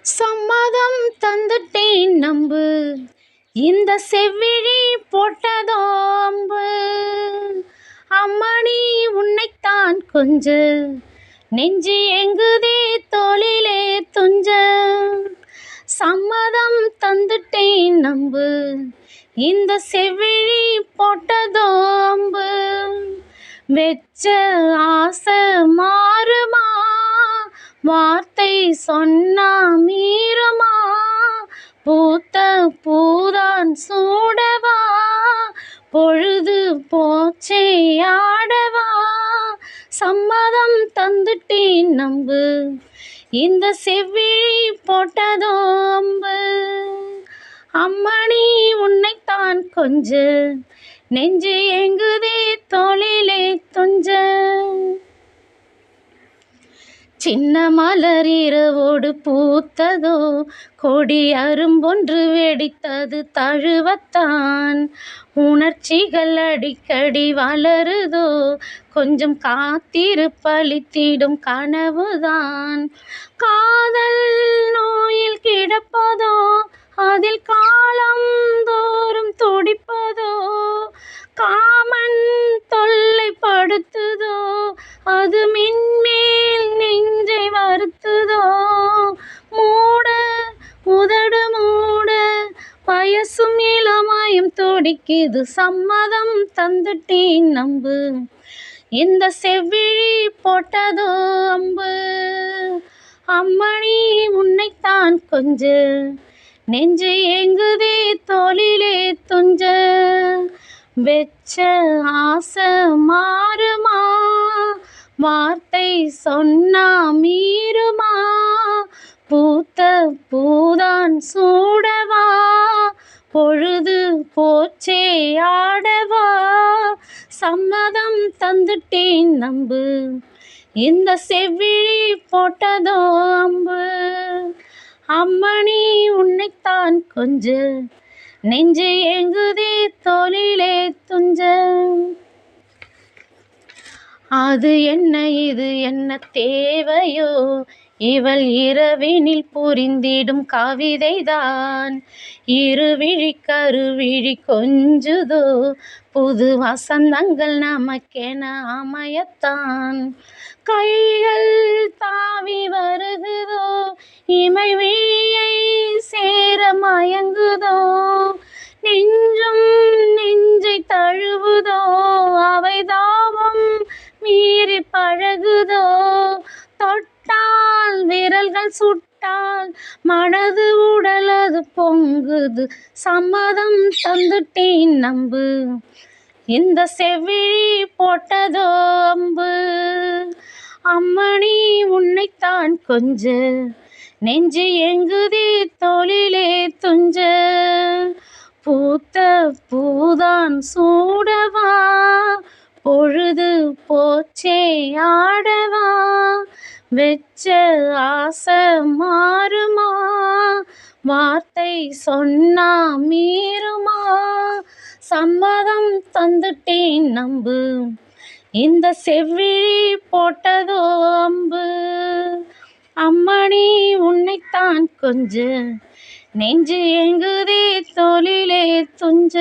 சம்மதம் தந்துட்டேன் நம்பு, இந்த செவ்விழி போட்டதோ அம்பு. அம்மணி உன்னைத்தான் கொஞ்ச, நெஞ்சு எங்குதே தோளிலே துஞ்ச. சம்மதம் தந்துட்டேன் நம்பு, இந்த செவ்விழி போட்டதோ அம்பு. வெச்ச ஆசை மாறுமா, வார்த்தை சொன்னா மீறுமா. பூத்த பூதான் சூடவா, பொழுது போச்சே ஆடவா. சம்மதம் தந்துட்டேன் நம்பு, இந்த செவ்விழி போட்டதோ அம்பு. அம்மணி உன்னைத்தான் கொஞ்ச, நெஞ்சு எங்குதே தோளிலே துஞ்ச. சின்ன மலர் இரவோடு பூத்ததோ, கொடி அரும்பொன்று வெடித்தது தழுவத்தான். உணர்ச்சிகள் அடிக்கடி வளருதோ, கொஞ்சம் காத்திருப்பளித்திடும் கனவுதான். காதல் நோயில் கிடப்பதோ, அதில் காலம் தோறும் துடிப்பதோ. காமன் தொல்லைப்படுத்துதோ, அது மின்மேல் நெஞ்சை வருத்துதோ. மூட உதடு மூட, வயசும் இளமாயும் துடிக்குது. சம்மதம் தந்துட்டேன் நம்பு, இந்த செவ்விழி போட்டதோ அம்பு. அம்மணி உன்னைத்தான் கொஞ்ச, நெஞ்சு எங்குதே தோளிலே துஞ்ச. வெச்ச ஆசை மாறுமா, வார்த்தை சொன்னா மீறுமா. பூத்த பூதான் சூடவா, பொழுது போச்சே ஆடவா. சம்மதம் தந்துட்டேன் நம்பு, இந்த செவ்விழி போட்டதோ அம்பு. அம்மணி உன்னைத்தான் கொஞ்ச, நெஞ்சு எங்குதே தோளிலே துஞ்ச. அது என்ன இது என்ன தேவையோ, இவள் இரவினில் புரிந்திடும் கவிதைதான். இருவிழி கருவிழி கொஞ்சுதோ, புது வசந்தங்கள் நமக்கென அமையத்தான். கைகள் தாவி வருகுதோ, இமை விழியை சேர மயங்குதோ. நெஞ்சும் நெஞ்சை தழுவுதோ, அவை தாவம் மீறி பழகுதோ. தொட்டால் விரல்கள் சுட்டால், மனது உடலது பொங்குது. சம்மதம் தந்துட்டேன் நம்பு, இந்த செவ்விழி போட்டதோ அம்பு. அம்மணி உன்னைத்தான் கொஞ்ச, நெஞ்சு எங்குதே தோளிலே துஞ்ச. பூத்த பூதான் சூடவா, பொழுது போச்சே ஆடவா. வெச்ச ஆசை மாறுமா, வார்த்தை சொன்னா மீறுமா. சம்மதம் தந்துட்டேன் நம்பு, இந்த செவ்விழி போட்டதோ அம்பு. அம்மணி உன்னைத்தான் கொஞ்ச, நெஞ்சு எங்குதே தோளிலே துஞ்ச.